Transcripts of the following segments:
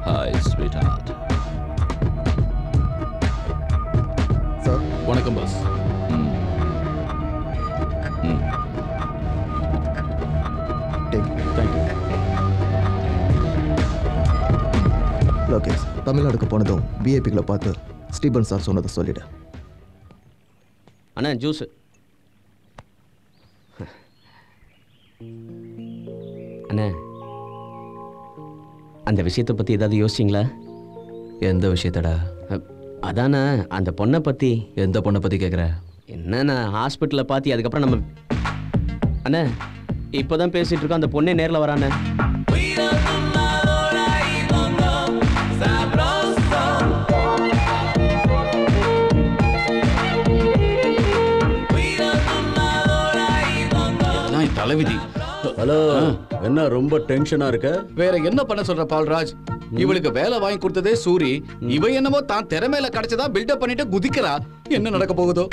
Hi, sweetheart. Sir. வணக்கம் pass. Thank you. Lokesh, தமிழ்நாடுக்கு போனதும் விஐபிகளை பார்த்து ஸ்டீபன் சார் சொன்னதை சொல்லிடு. அண்ணா ஜூஸ். அண்ணா அந்த விஷயத்தை பற்றி ஏதாவது யோசிச்சிங்களா? எந்த விஷயத்தடா? அதானே அந்த பொண்ணை பற்றி. எந்த பொண்ணை பற்றி கேட்குற? என்னண்ணா ஹாஸ்பிட்டலில் பார்த்தி அதுக்கப்புறம் நம்ம அண்ணா இப்போ தான் பேசிகிட்டு இருக்கோம். அந்த பொண்ணே நேரில் வரானே. தலைவிதி. ஹலோ, என்ன ரொம்ப டென்ஷனா இருக்க? வேற என்ன பண்ண சொல்ற பால்ராஜ்? இவளுக்கு வேலை வாங்கி கொடுத்ததே சூரி. இவ என்னமோ தான் திறமையில கிடைச்சதா பில்டப் பண்ணிட்டு குதிக்கிறா. என்ன நடக்க போகுதோ?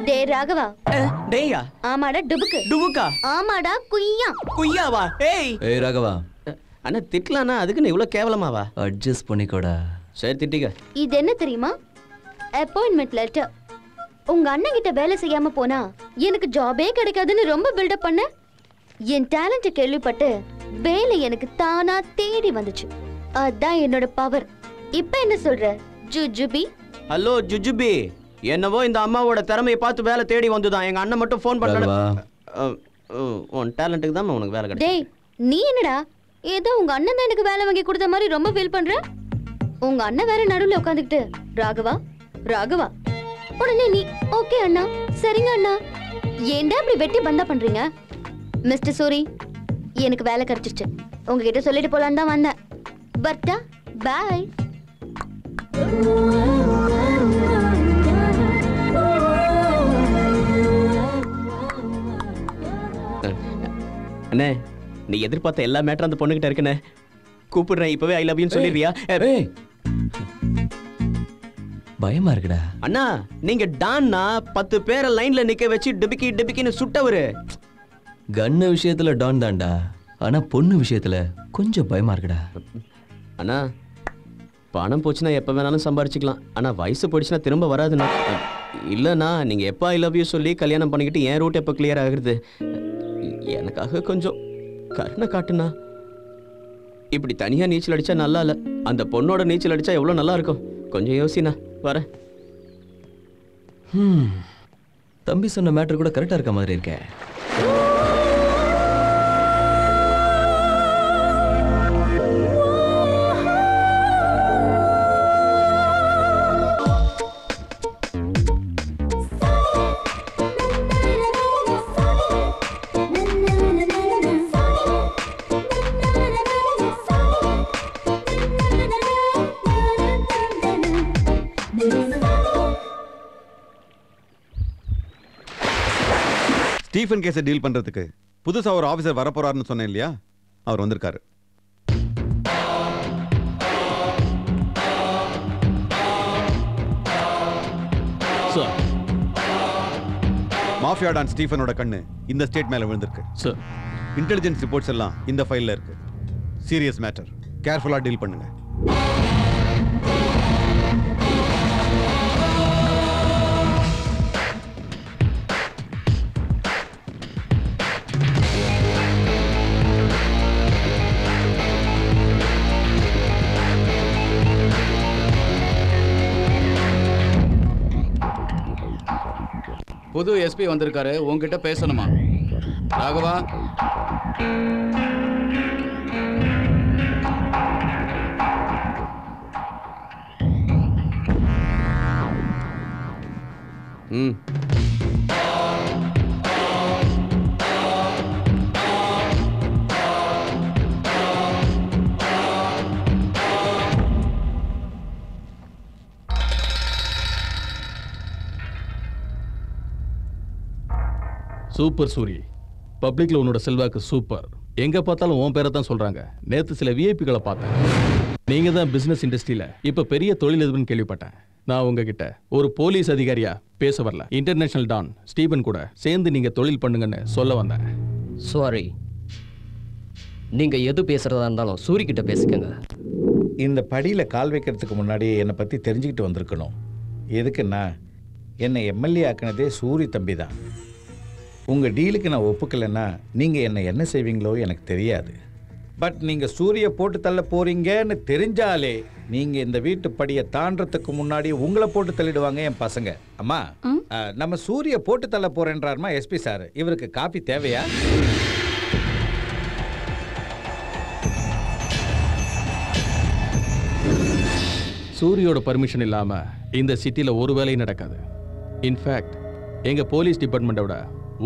டேய் ராகவா. டேயா? ஆமாடா டுபுக்கு. டுபுக்கா? ஆமாடா குய்யா. குய்யாவா? ஏய் ராகவா. அண்ணா திட்டலானா அதுக்கு நீ இவ்வளோ கேவலமாவா? அட்ஜஸ்ட் பண்ணிக்கோடா. சரி திட்டிக்க. இது என்ன தெரியுமா? Appointment letter. உங்க அண்ணன் கிட்ட வேலை செய்யாம போனா எனக்கு ஜாபே கிடைக்காதுன்னு ரொம்ப பில்டப் பண்ண. என் டேலண்ட்டை கேள்விப்பட்டு வேலை எனக்கு தானா தேடி வந்துச்சு. அதான் என்னோட பவர். இப்போ என்ன சொல்ற ஜுஜுபி? ஹலோ ஜுஜுபி, என்னவோ இந்த அம்மாவோட திறமையை பார்த்து வேலை தேடி வந்துதான். எங்க அண்ணன் மட்டும் ஃபோன் பண்ணல. உன் டேலண்ட்டுக்கு தான் உனக்கு வேலை கிடைக்கும். டேய் நீ என்னடா ஏதோ உங்க அண்ணன் தான் எனக்கு வேலை வாங்கி கொடுத்த மாதிரி ரொம்ப ஃபீல் பண்ற? உங்க அண்ணன் வேற நடுவுல உட்காந்துக்கிட்டு ராகவா ராகவா. உடனே நீ ஓகே அண்ணா சரிங்க அண்ணா. ஏன்டா அப்படி வெட்டி பந்தா பண்றீங்க? மிஸ்டர் சூரி, எனக்கு வேலை கிடைச்சிருச்சு. உங்ககிட்ட சொல்லிட்டு போலான்னு தான் வந்தேன். பட்டா பாய். அண்ணே நீ எதிர்பார்த்த எல்லா மேட்டரும் அந்த பொண்ணுகிட்ட இருக்குண்ணே. கூப்பிடுறேன் இப்பவே ஐ லவ் யூன்னு சொல்லிடுறியா? பயமா இருக்குடா. அண்ணா நீங்க டான்னா 10 பேரை லைன்ல நிக்க வச்சு டிபிக்கி டிபிக்கின்னு சுட்டவரு. கன்னு விஷயத்துல டான் தான்டா. ஆனா பொண்ணு விஷயத்துல கொஞ்சம் பயமா இருக்குடா. அண்ணா பணம் போச்சுன்னா எப்போ வேணாலும் சம்பாரிச்சிக்கலாம். ஆனால் வயசு போயிடுச்சுன்னா திரும்ப வராதுண்ணா. இல்லைண்ணா நீங்கள் எப்போ ஐ லவ் யூ சொல்லி கல்யாணம் பண்ணிக்கிட்டு என் ரூட் எப்போ கிளியர் ஆகுறது? எனக்காக கொஞ்சம் கருணை காட்டுண்ணா. இப்படி தனியாக நீச்சல் அடித்தா நல்லா இல்லை. அந்த பொண்ணோட நீச்சல் அடித்தா எவ்வளோ நல்லா இருக்கும். கொஞ்சம் யோசிண்ணா. வரேன். தம்பி சொன்ன மேட்டர் கூட கரெக்டாக இருக்க மாதிரி இருக்கேன். ஸ்டீஃபன் கேஸை டீல் பண்றதுக்கு புதுசா ஒரு ஆபீசர் வரப்போறாருன்னு சொன்னேன் இல்லையா? அவர் வந்திருக்காரு. மாஃபியா டான் ஸ்டீஃபனோட கண்ணு இந்த ஸ்டேட் மேல விழுந்திருக்கு. சார் இன்டெலிஜென்ஸ் ரிப்போர்ட்ஸ் எல்லாம் இந்த ஃபைல்ல இருக்கு. Serious matter. கேர்ஃபுல்லா டீல் பண்ணுங்க. புது எஸ்பி வந்திருக்காரு, உங்ககிட்ட பேசணுமா? ராகவா சூப்பர் சூரி. பப்ளிக்ல உன்னோட செல்வாக்கு சூப்பர். எங்க பார்த்தாலும் உன் பேரை தான் சொல்றாங்க. நேத்து சில விஐபிகளை பார்த்தேன். நீங்க தான் பிசினஸ் இண்டஸ்ட்ரியில இப்ப பெரிய தொழிலதிபர்னு கேள்விப்பட்டேன். நான் உங்ககிட்ட ஒரு போலீஸ் அதிகாரியா பேச வரல. இன்டர்நேஷனல் டான் ஸ்டீபன் கூட சேர்ந்து நீங்க தொழில் பண்ணுங்கன்னு சொல்ல வந்தேன். சாரி, நீங்க எது பேசுறதா இருந்தாலும் சூரி கிட்ட பேசிக்கங்க. இந்த படியில் கால் வைக்கிறதுக்கு முன்னாடி என்னை பற்றி தெரிஞ்சுக்கிட்டு வந்திருக்கணும். எதுக்குன்னா என்னை எம்எல்ஏ ஆக்கினதே சூரி தம்பி தான். உங்கள் டீலுக்கு நான் ஒப்புக்கலைன்னா நீங்கள் என்ன செய்வீங்களோ எனக்கு தெரியாது. பட் நீங்கள் சூரிய போட்டு தள்ள போறீங்கன்னு தெரிஞ்சாலே நீங்கள் இந்த வீட்டு படியை தாண்டறதுக்கு முன்னாடி உங்களை போட்டு தள்ளிடுவாங்க என் பசங்க. அம்மா, நம்ம சூரிய போட்டு தள்ள போறேன்றாருமா எஸ்பி சார். இவருக்கு காப்பி தேவையா? சூரியோட பர்மிஷன் இல்லாம இந்த சிட்டில ஒரு வேலையும் நடக்காது. இன்ஃபேக்ட் எங்க போலீஸ் டிபார்ட்மெண்ட்டை விட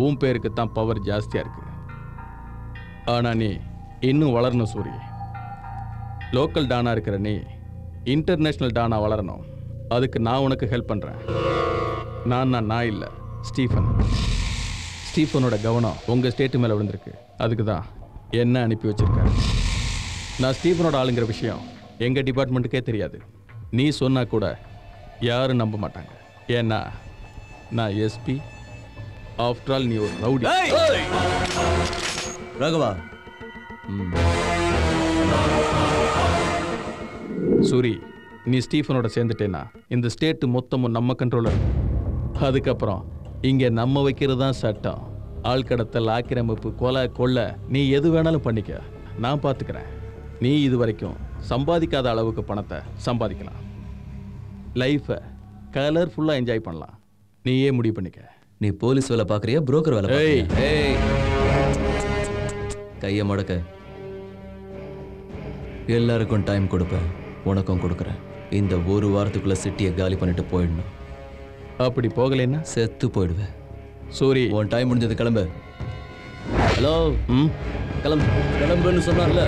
உன் பேருக்கு தான் பவர் ஜாஸ்தியா இருக்கு. ஆனா நீ இன்னும் வளரணும் சூரி. லோக்கல் டானா இருக்கிற நீ இன்டர்நேஷனல் டானா வளரணும். அதுக்கு நான் உனக்கு ஹெல்ப் பண்றேன். நான் இல்லை, ஸ்டீஃபன். ஸ்டீஃபனோட கவனம் உங்க ஸ்டேட்டு மேல விழுந்திருக்கு. அதுக்கு தான் என்ன அனுப்பி வச்சிருக்காரு. நான் ஸ்டீஃபனோட ஆளுங்கிற விஷயம் எங்க டிபார்ட்மெண்ட்டுக்கே தெரியாது. நீ சொன்னா கூட யாரும் நம்ப மாட்டாங்க. ஏன்னா நான் எஸ்பி. ஆஃப்டர் ஆல் நீ ஒரு ரவுடி. ராகவா, சூரி, நீ ஸ்டீஃபனோட சேர்ந்துட்டேன்னா இந்த ஸ்டேட் மொத்தமும் நம்ம கண்ட்ரோல்ல இருக்கும். அதுக்கப்புறம் இங்க நம்ம வைக்கிறது தான் சட்டம். ஆள் கடத்தல், ஆக்கிரமிப்பு, கொலை, கொள்ளை, நீ எது வேணாலும் பண்ணிக்க, நான் பார்த்துக்கிறேன். நீ இது வரைக்கும் சம்பாதிக்காத அளவுக்கு பணத்தை சம்பாதிக்கலாம். லைஃபை கலர்ஃபுல்லாக என்ஜாய் பண்ணலாம். நீயே முடிவு பண்ணிக்க. நீ போலீஸ் வேலை பார்க்குறியா, புரோக்கர் வேலை பார்க்குறியா? கையை மடக்க. எல்லாருக்கும் டைம் கொடுப்பேன், உனக்கும் கொடுக்குறேன். இந்த ஒரு வாரத்துக்குள்ள சிட்டியை காலி பண்ணிட்டு போயிடணும். அப்படி போகலைன்னா செத்து போயிடுவேன். சூரி, உன் டைம் முடிஞ்சது, கிளம்பு. ஹலோ, கிளம்புன்னு சொன்னார்ல.